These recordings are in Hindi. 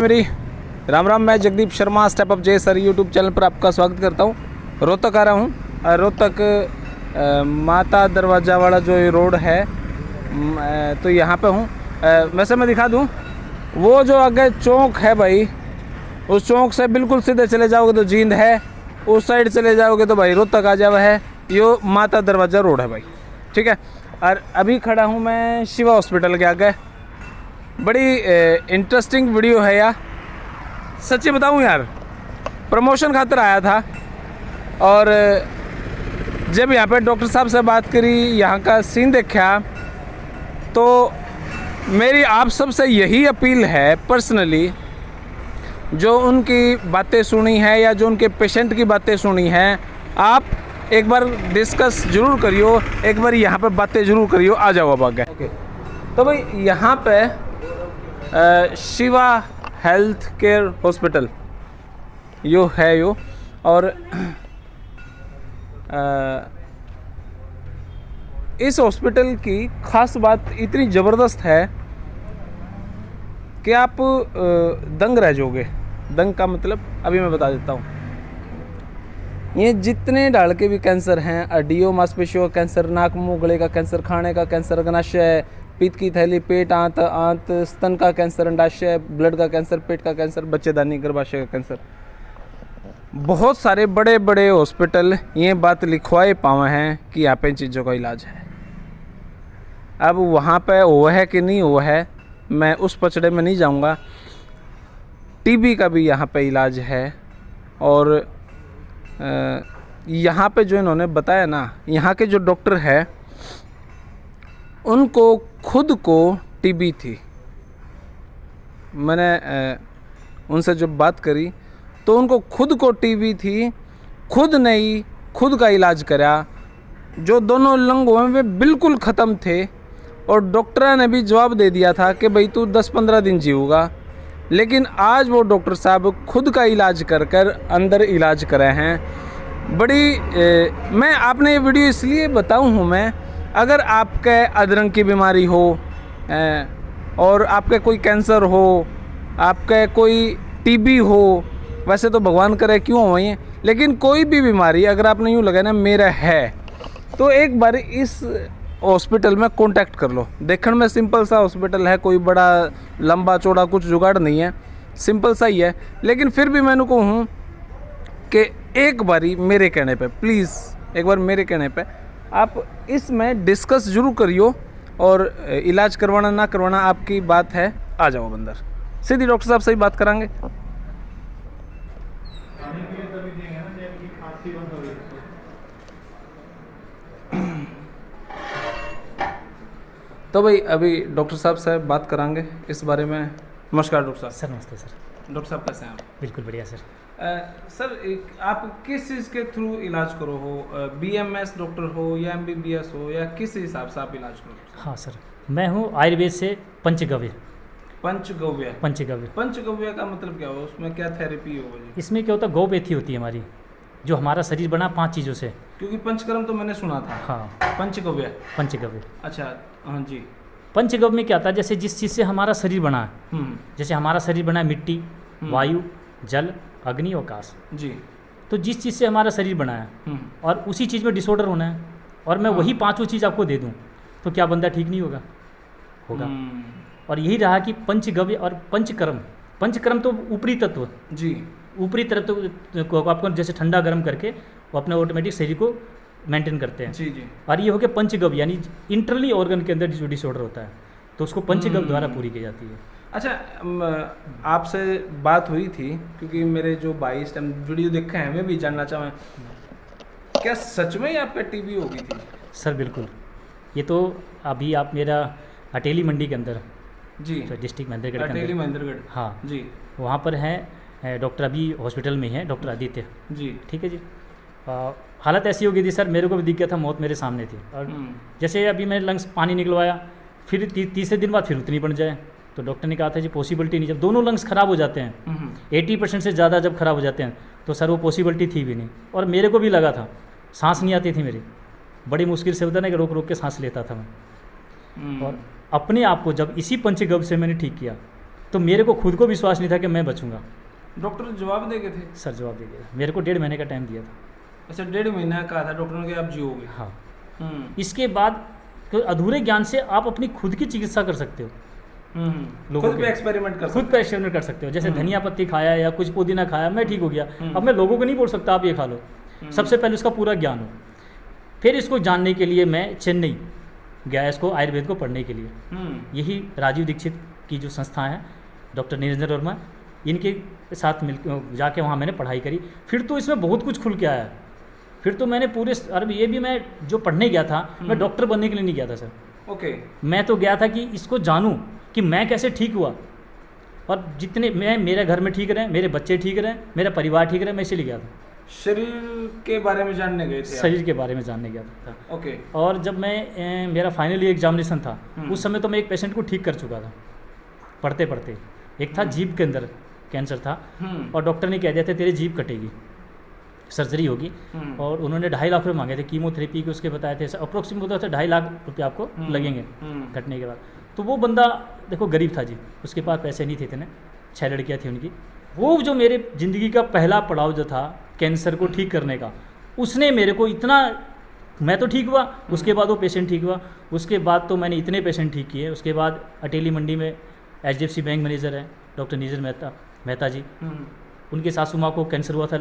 मेरी राम राम। मैं जगदीप शर्मा स्टेप अप जे सर यूट्यूब चैनल पर आपका स्वागत करता हूँ। रोहतक आ रहा हूँ। रोहतक माता दरवाज़ा वाला जो ये रोड है, तो यहाँ पे हूँ। वैसे मैं दिखा दूँ, वो जो आगे चौक है भाई, उस चौक से बिल्कुल सीधे चले जाओगे तो जींद है, उस साइड चले जाओगे तो भाई रोहतक आ जावा है। यो माता दरवाज़ा रोड है भाई, ठीक है। और अभी खड़ा हूँ मैं शिवा हॉस्पिटल के आगे। बड़ी इंटरेस्टिंग वीडियो है यार, सच्ची बताऊँ यार। प्रमोशन खातर आया था और जब यहाँ पे डॉक्टर साहब से बात करी, यहाँ का सीन देखा, तो मेरी आप सब से यही अपील है पर्सनली, जो उनकी बातें सुनी है या जो उनके पेशेंट की बातें सुनी हैं, आप एक बार डिस्कस ज़रूर करियो, एक बार यहाँ पे बातें ज़रूर करियो। आ जाओ अब आगे। ओके, तो भाई यहाँ पे शिवा हेल्थ केयर हॉस्पिटल यो है यो, और इस हॉस्पिटल की ख़ास बात इतनी ज़बरदस्त है कि आप दंग रह जाओगे। दंग का मतलब अभी मैं बता देता हूँ। ये जितने डाल के भी कैंसर हैं, हड्डियों मांसपेशियों का कैंसर, नाक मुंह गले का कैंसर, खाने का कैंसर, अग्नाशय, पित्त की थैली, पेट, आंत, स्तन का कैंसर, अंडाशय, ब्लड का कैंसर, पेट का कैंसर, बच्चेदानी गर्भाशय का कैंसर, बहुत सारे बड़े बड़े हॉस्पिटल ये बात लिखवाए पाए हैं कि यहाँ पे इन चीज़ों का इलाज है। अब वहाँ पे वो है कि नहीं वो है, मैं उस पचड़े में नहीं जाऊँगा। टीबी का भी यहाँ पे इलाज है। और यहाँ पे जो इन्होंने बताया ना, यहाँ के जो डॉक्टर है उनको खुद को टीबी थी। मैंने उनसे जब बात करी तो उनको खुद को टीबी थी, खुद ने ही खुद का इलाज करा। जो दोनों लंग हुए वे बिल्कुल ख़त्म थे, और डॉक्टर ने भी जवाब दे दिया था कि भाई तू 10-15 दिन जीऊगा। लेकिन आज वो डॉक्टर साहब खुद का इलाज कर कर अंदर इलाज करे हैं। बड़ी मैं आपने ये वीडियो इसलिए बताऊं हूँ मैं, अगर आपके अधरंग की बीमारी हो और आपके कोई कैंसर हो, आपके कोई टीबी हो, वैसे तो भगवान करे क्यों हो ये, लेकिन कोई भी बीमारी अगर आपने यूँ लगा ना मेरा है, तो एक बार इस हॉस्पिटल में कांटेक्ट कर लो। देखने में सिंपल सा हॉस्पिटल है, कोई बड़ा लंबा चौड़ा कुछ जुगाड़ नहीं है, सिंपल सा ही है। लेकिन फिर भी मैंने कहूँ कि एक बारी मेरे कहने पे, प्लीज़ एक बार मेरे कहने पे आप इसमें डिस्कस जरूर करियो, और इलाज करवाना ना करवाना आपकी बात है। आ जाओ अंदर, सीधी डॉक्टर साहब से ही बात करांगे। तो भाई अभी डॉक्टर साहब से बात करांगे इस बारे में। नमस्कार डॉक्टर साहब। सर नमस्ते सर। डॉक्टर साहब कैसे हैं आप? बिल्कुल बढ़िया सर। सर आप किस चीज़ के थ्रू इलाज करो हो? बीएमएस डॉक्टर हो या एमबीबीएस हो, या किस हिसाब से आप इलाज करो? हाँ सर, मैं हूँ आयुर्वेद से पंचगव्य। पंचगव्य? पंचगव्य। पंचगव्य का मतलब क्या हो? उसमें क्या थेरेपी होगी? इसमें क्या होता है, गौपेथी होती है हमारी, जो हमारा शरीर बना 5 चीज़ों से। क्योंकि पंचकर्म तो मैंने सुना था। हाँ, पंचगव्य। पंचगव्य। अच्छा, हाँ जी। पंचगव्य में क्या आता है, जैसे जिस चीज़ से हमारा शरीर बना है, जैसे हमारा शरीर बना है मिट्टी, वायु, जल, अग्नि, आकाश जी। तो जिस चीज़ से हमारा शरीर बना है और उसी चीज़ में डिसऑर्डर होना है, और मैं वही 5 चीज़ आपको दे दूँ, तो क्या बंदा ठीक नहीं होगा? होगा। और यही रहा कि पंचगव्य और पंचकर्म। पंचकर्म तो ऊपरी तत्व जी, ऊपरी तत्व को आपको जैसे ठंडा गर्म करके वो अपने ऑटोमेटिक शरीर को मेंटेन करते हैं। जी जी। और ये हो गया पंचगव्य, यानी इंटरनली ऑर्गन के अंदर जो डिसऑर्डर होता है, तो उसको पंचगव्य द्वारा पूरी की जाती है। अच्छा, आपसे बात हुई थी, क्योंकि मेरे जो 22 टाइम वीडियो देखे हैं, मैं भी जानना चाहूँ, क्या सच में आपका टीबी हो गई थी? सर बिल्कुल। ये तो अभी आप मेरा अटेली मंडी के अंदर जी, तो डिस्ट्रिक्ट महेंद्रगढ़ के अटेली अंदर, महेंद्रगढ़, हाँ जी, वहाँ पर है डॉक्टर, अभी हॉस्पिटल में है डॉक्टर आदित्य जी, ठीक है जी। हालत ऐसी हो गई थी सर, मेरे को भी दिख गया था, मौत मेरे सामने थी। और जैसे अभी मैं लंग्स पानी निकलवाया, फिर तीसरे दिन बाद फिर उतनी बन जाए, तो डॉक्टर ने कहा था जी पॉसिबिलिटी नहीं। जब दोनों लंग्स ख़राब हो जाते हैं 80% से ज़्यादा जब ख़राब हो जाते हैं, तो सर वो पॉसिबिलिटी थी भी नहीं। और मेरे को भी लगा था, सांस नहीं आती थी मेरी, बड़ी मुश्किल से होता ना कि रोक रोक के सांस लेता था मैं। और अपने आप को जब इसी पंचगव्य से मैंने ठीक किया, तो मेरे को खुद को विश्वास नहीं था कि मैं बचूंगा। डॉक्टर जवाब दे गए थे? सर जवाब दे दिया, मेरे को 1.5 महीने का टाइम दिया था। अच्छा, 1.5 महीना कहा था डॉक्टर ने कि आप जियोगे? हाँ। हम्म इसके बाद तो अधूरे ज्ञान से आप अपनी खुद की चिकित्सा कर सकते हो, लोगों खुद पे के एक्सपेरिमेंट कर खुद सकते पे एक्सपेरिमेंट कर सकते हो। जैसे धनिया पत्ती खाया या कुछ पुदीना खाया, मैं ठीक हो गया। हम्म। अब मैं लोगों को नहीं बोल सकता आप ये खा लो, सबसे पहले उसका पूरा ज्ञान हो। फिर इसको जानने के लिए मैं चेन्नई गया, इसको आयुर्वेद को पढ़ने के लिए। यही राजीव दीक्षित की जो संस्था है, डॉक्टर निरंजन वर्मा, इनके साथ मिल जाके वहाँ मैंने पढ़ाई करी। फिर तो इसमें बहुत कुछ खुल के आया। फिर तो मैंने पूरे अरे ये भी मैं जो पढ़ने गया था, मैं डॉक्टर बनने के लिए नहीं गया था सर। ओके। मैं तो गया था कि इसको जानूं कि मैं कैसे ठीक हुआ, और जितने मैं मेरे घर में ठीक रहें, मेरे बच्चे ठीक रहें, मेरा परिवार ठीक रहे, मैं इसीलिए गया था। शरीर के बारे में जानने गए थे आप? शरीर के बारे में जानने गया था। ओके। और जब मैं मेरा फाइनल ईयर एग्जामिनेशन था, उस समय तो मैं एक पेशेंट को ठीक कर चुका था पढ़ते पढ़ते। एक था जीभ के अंदर कैंसर था, और डॉक्टर ने कह दिया था तेरी जीभ कटेगी, सर्जरी होगी। और उन्होंने 2.5 लाख रुपये मांगे थे कीमोथेरेपी के, उसके बताए थे अप्रोक्सीमेट होता था 2.5 लाख रुपये आपको लगेंगे कटने के बाद। तो वो बंदा देखो गरीब था जी, उसके पास पैसे नहीं थे इतने, 6 लड़कियाँ थी उनकी। वो जो मेरे ज़िंदगी का पहला पड़ाव जो था कैंसर को ठीक करने का, उसने मेरे को इतना, मैं तो ठीक हुआ, उसके बाद वो पेशेंट ठीक हुआ, उसके बाद तो मैंने इतने पेशेंट ठीक किए। उसके बाद अटेली मंडी में HDFC बैंक मैनेजर है डॉक्टर नीरज मेहता जी, उनके सासू माँ को कैंसर हुआ था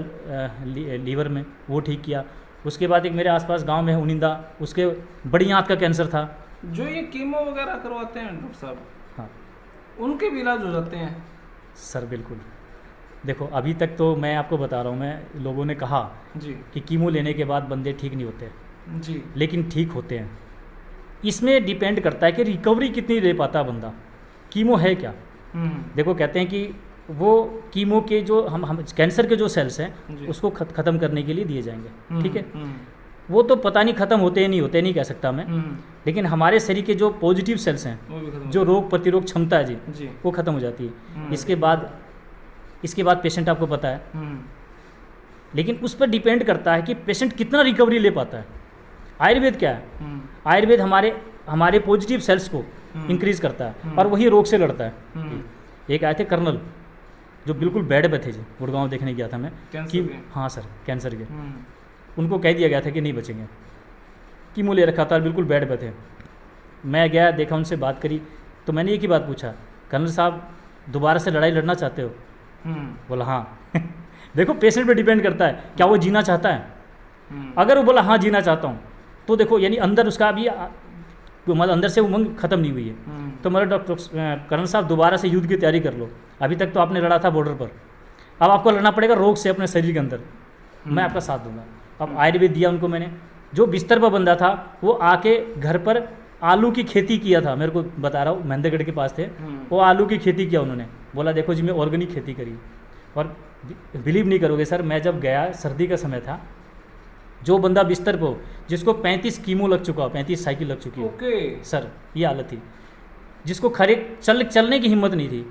लीवर में, वो ठीक किया। उसके बाद एक मेरे आसपास गांव में है उनिंदा, उसके बड़ी आंत का कैंसर था। जो ये कीमो वगैरह करवाते हैं डॉक्टर साहब, हाँ उनके भी इलाज हो जाते हैं? सर बिल्कुल। देखो अभी तक तो मैं आपको बता रहा हूँ, मैं लोगों ने कहा जी कि कीमो लेने के बाद बंदे ठीक नहीं होते, जी, लेकिन ठीक होते हैं। इसमें डिपेंड करता है कि रिकवरी कितनी ले पाता है बंदा। कीमो है क्या? देखो कहते हैं कि वो कीमो के जो हम कैंसर के जो सेल्स हैं उसको ख़त्म करने के लिए दिए जाएंगे, ठीक है। वो तो पता नहीं ख़त्म होते हैं नहीं होते, नहीं कह सकता मैं, लेकिन हमारे शरीर के जो पॉजिटिव सेल्स हैं, जो रोग प्रतिरोध क्षमता है जी, वो ख़त्म हो जाती है। इसके बाद पेशेंट आपको पता है, लेकिन उस पर डिपेंड करता है कि पेशेंट कितना रिकवरी ले पाता है। आयुर्वेद क्या है? आयुर्वेद हमारे पॉजिटिव सेल्स को इंक्रीज करता है और वही रोग से लड़ता है। एक आए थे कर्नल जो बिल्कुल बेड पे थे जी, गुड़गांव देखने गया था मैं कि हाँ सर कैंसर के, उनको कह दिया गया था कि नहीं बचेंगे, कीमो ले रखा था, बिल्कुल बेड पे थे। मैं गया, देखा, उनसे बात करी, तो मैंने एक ही बात पूछा, कर्नल साहब दोबारा से लड़ाई लड़ना चाहते हो? बोला हाँ। देखो पेशेंट पे डिपेंड करता है, क्या वो जीना चाहता है। अगर वो बोला हाँ जीना चाहता हूँ, तो देखो यानी अंदर उसका अभी मतलब अंदर से उमंग खत्म नहीं हुई है। तो मेरा डॉक्टर कर्नल साहब दोबारा से युद्ध की तैयारी कर लो, अभी तक तो आपने लड़ा था बॉर्डर पर, अब आपको लड़ना पड़ेगा रोग से अपने शरीर के अंदर, मैं आपका साथ दूंगा। अब आयुर्वेद दिया उनको मैंने। जो बिस्तर पर बंदा था वो आके घर पर आलू की खेती किया था, मेरे को बता रहा हूँ, महेंद्रगढ़ के पास थे, वो आलू की खेती किया उन्होंने। बोला देखो जी मैं ऑर्गेनिक खेती करी, और बिलीव नहीं करोगे सर, मैं जब गया सर्दी का समय था, जो बंदा बिस्तर पर, जिसको 35 कीमो लग चुका, 35 साइकिल लग चुकी है सर, ये हालत थी, जिसको खड़े चलने की हिम्मत नहीं थी।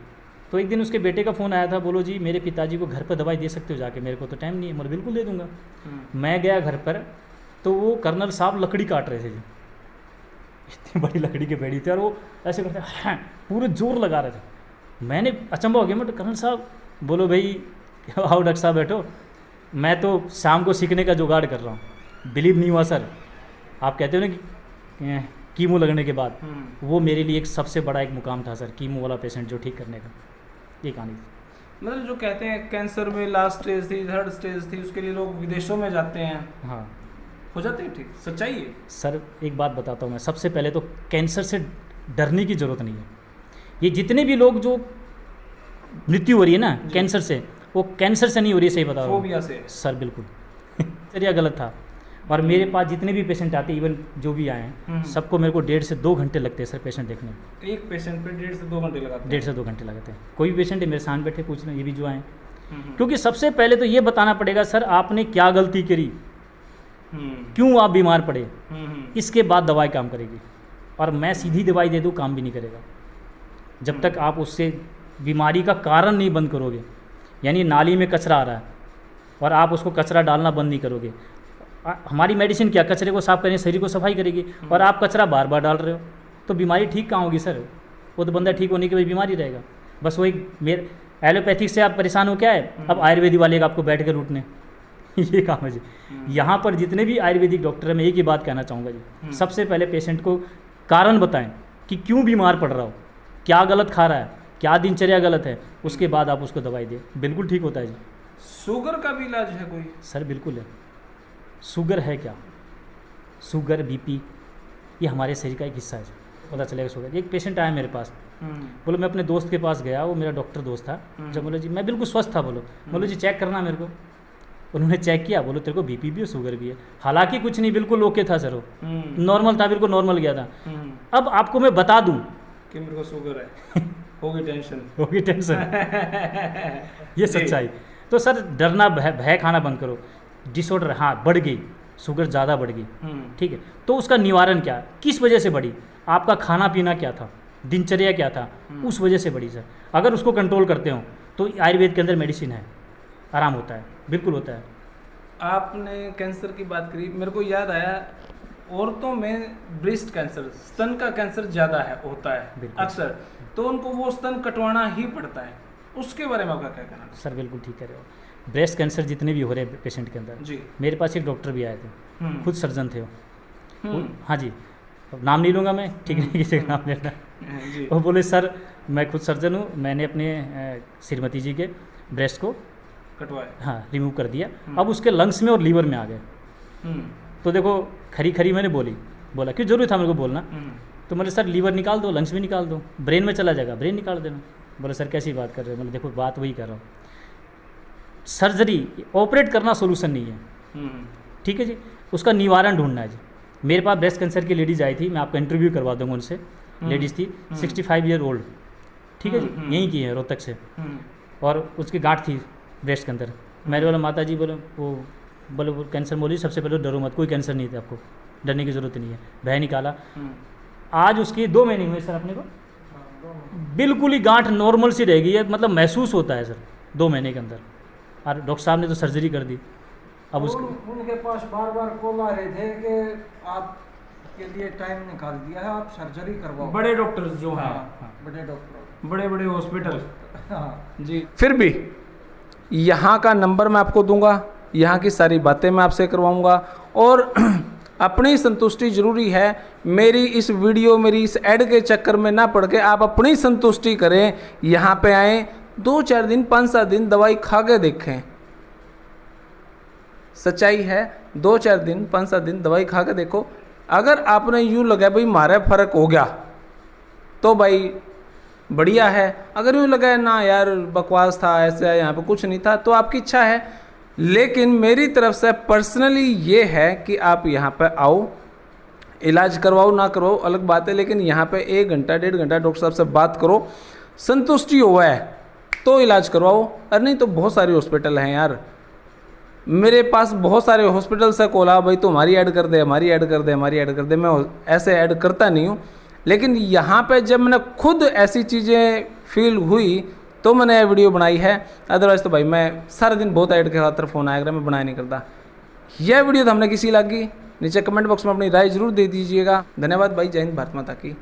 तो एक दिन उसके बेटे का फ़ोन आया था, बोलो जी मेरे पिताजी को घर पर दवाई दे सकते हो जाके? मेरे को तो टाइम नहीं है। मैं बिल्कुल दे दूंगा। मैं गया घर पर, तो वो कर्नल साहब लकड़ी काट रहे थे जी, इतनी बड़ी लकड़ी के बेड़ी थे, और वो ऐसे करते हैं, पूरे जोर लगा रहे थे। मैंने अचंभा हो गया, मैं कर्नल साहब, बोलो भाई आओ डॉक्टर साहब बैठो, मैं तो शाम को सीखने का जुगाड़ कर रहा हूँ। बिलीव नहीं हुआ सर, आप कहते हो ना कि कीमो लगने के बाद, वो मेरे लिए एक सबसे बड़ा एक मुकाम था सर, कीमो वाला पेशेंट जो ठीक करने का। ये कहानी थी। मतलब जो कहते हैं कैंसर में लास्ट स्टेज थी, 3rd स्टेज थी, उसके लिए लोग विदेशों में जाते हैं, हाँ हो जाते हैं ठीक? सच्चाई है सर। एक बात बताता हूँ मैं, सबसे पहले तो कैंसर से डरने की ज़रूरत नहीं है। ये जितने भी लोग जो मृत्यु हो रही है ना कैंसर से, वो कैंसर से नहीं हो रही है, सही बता रहा हूँ, फोबिया से सर बिल्कुल। सर यह गलत था। और मेरे पास जितने भी पेशेंट आते हैं, इवन जो भी आए हैं, सबको मेरे को 1.5 से 2 घंटे लगते हैं सर पेशेंट देखने में। एक पेशेंट पे 1.5 से 2 घंटे लगाते हैं? 1.5 से 2 घंटे लगाते हैं। कोई भी पेशेंट है मेरे सामने बैठे पूछ रहे हैं, ये भी जो आए, क्योंकि सबसे पहले तो ये बताना पड़ेगा सर आपने क्या गलती करी, क्यों आप बीमार पड़े, इसके बाद दवाई काम करेगी। और मैं सीधी दवाई दे दूँ काम भी नहीं करेगा, जब तक आप उससे बीमारी का कारण नहीं बंद करोगे। यानी नाली में कचरा आ रहा है और आप उसको कचरा डालना बंद नहीं करोगे। हमारी मेडिसिन क्या, कचरे को साफ करने, शरीर को सफाई करेगी, और आप कचरा बार बार डाल रहे हो, तो बीमारी ठीक कहाँ होगी सर? वो तो बंदा ठीक होने के बाद बीमारी रहेगा। बस वही मेरे एलोपैथिक से आप परेशान हो क्या है, अब आयुर्वेदिक वाले का आपको बैठ कर लूटने ये काम है जी। यहाँ पर जितने भी आयुर्वेदिक डॉक्टर हैं, मैं एक ही बात कहना चाहूँगा जी, सबसे पहले पेशेंट को कारण बताएं कि क्यों बीमार पड़ रहा हो, क्या गलत खा रहा है, क्या दिनचर्या गलत है, उसके बाद आप उसको दवाई दें, बिल्कुल ठीक होता है जी। शुगर का भी इलाज है कोई? सर बिल्कुल है। शुगर है क्या, शुगर बीपी ये हमारे शरीर का एक हिस्सा है, पता चलेगा शुगर। एक पेशेंट आया मेरे पास, बोलो मैं अपने दोस्त के पास गया, वो मेरा डॉक्टर दोस्त था, जब बोलो जी मैं बिल्कुल स्वस्थ था, बोलो जी चेक करना मेरे को। उन्होंने चेक किया, बोलो तेरे को बीपी भी है शुगर भी है, हालांकि कुछ नहीं, बिल्कुल ओके था सर, वो नॉर्मल था, बिल्कुल नॉर्मल गया था। अब आपको मैं बता दूं कि मेरे को शुगर है होगी टेंशन ये सच्चाई। तो सर डरना, भय खाना बंद करो। डिसऑर्डर हाँ बढ़ गई, शुगर ज़्यादा बढ़ गई, ठीक है, तो उसका निवारण क्या, किस वजह से बढ़ी, आपका खाना पीना क्या था, दिनचर्या क्या था, उस वजह से बढ़ी सर। अगर उसको कंट्रोल करते हो तो आयुर्वेद के अंदर मेडिसिन है, आराम होता है, बिल्कुल होता है। आपने कैंसर की बात करी, मेरे को याद आया, औरतों में ब्रेस्ट कैंसर, स्तन का कैंसर ज़्यादा होता है अक्सर, तो उनको वो स्तन कटवाना ही पड़ता है, उसके बारे में आपका क्या कहना है? सर बिल्कुल ठीक कह रहे हो। ब्रेस्ट कैंसर जितने भी हो रहे हैं पेशेंट के अंदर जी, मेरे पास एक डॉक्टर भी आए थे, खुद सर्जन थे वो। हाँ जी, अब नाम नहीं लूँगा मैं, ठीक है, किसी का नाम लेना। वो बोले सर मैं खुद सर्जन हूँ, मैंने अपने श्रीमती जी के ब्रेस्ट को कटवाए, हाँ रिमूव कर दिया, अब उसके लंग्स में और लीवर में आ गए। तो देखो खरी खरी मैंने बोला क्यों जरूरी था मेरे को बोलना, तो बोले सर लीवर निकाल दो, लंग्स भी निकाल दो, ब्रेन में चला जाएगा, ब्रेन निकाल देना। बोले सर कैसी बात कर रहे हो, मतलब देखो बात वही कर रहा हूँ, सर्जरी ऑपरेट करना सोल्यूशन नहीं है, ठीक है जी, उसका निवारण ढूंढना है जी। मेरे पास ब्रेस्ट कैंसर की लेडीज आई थी, मैं आपका इंटरव्यू करवा दूंगा उनसे, लेडीज़ थी 65 ईयर ओल्ड, ठीक है जी, यहीं की है रोहतक से, और उसकी गांठ थी ब्रेस्ट के अंदर। मैंने बोला माता जी, बोले वो कैंसर, बोली सबसे पहले डरो मत, कोई कैंसर नहीं था, आपको डरने की ज़रूरत नहीं है। भय निकाला, आज उसकी 2 महीने हुए सर अपने को, बिल्कुल ही गांठ नॉर्मल सी रह गई है, मतलब महसूस होता है सर 2 महीने के अंदर, और डॉक्टर साहब ने तो सर्जरी कर दी। अब उनके पास बार बार कॉल आ रहे थे कि आप के लिए टाइम निकाल दिया है, आप सर्जरी करवाओ। बड़े डॉक्टर जो हैं, बड़े डॉक्टर, बड़े बड़े हॉस्पिटल जी। फिर भी यहाँ का नंबर मैं आपको दूंगा, यहाँ की सारी बातें मैं आपसे करवाऊंगा, और अपनी संतुष्टि जरूरी है। मेरी इस वीडियो, मेरी इस ऐड के चक्कर में ना पड़ के आप अपनी संतुष्टि करें, यहाँ पे आएँ, 2-4 दिन 5-7 दिन दवाई खा के देखें। सच्चाई है, 2-4 दिन 5-7 दिन दवाई खा के देखो, अगर आपने यूँ लगा भाई मारे फर्क हो गया तो भाई बढ़िया है, अगर यूँ लगा ना यार बकवास था, ऐसा यहाँ पे कुछ नहीं था, तो आपकी इच्छा है। लेकिन मेरी तरफ से पर्सनली ये है कि आप यहाँ पे आओ, इलाज करवाओ ना करवाओ अलग बात है, लेकिन यहाँ पे 1 घंटा 1.5 घंटा डॉक्टर साहब से बात करो, संतुष्टि हुआ है तो इलाज करवाओ, और नहीं तो बहुत सारे हॉस्पिटल हैं यार, मेरे पास बहुत सारे हॉस्पिटल से कॉल आ, भाई तो हमारी ऐड कर दे, हमारी ऐड कर दे, हमारी ऐड कर दे। मैं ऐसे ऐड करता नहीं हूँ, लेकिन यहाँ पे जब मैंने खुद ऐसी चीज़ें फील हुई तो मैंने ये वीडियो बनाई है, अदरवाइज़ तो भाई मैं सारा दिन बहुत ऐड के खातर फ़ोन आया, मैं बनाया नहीं करता। यह वीडियो तो हमने किसी लगी, नीचे कमेंट बॉक्स में अपनी राय जरूर दे दीजिएगा। धन्यवाद भाई, जय हिंद, भारत माता की।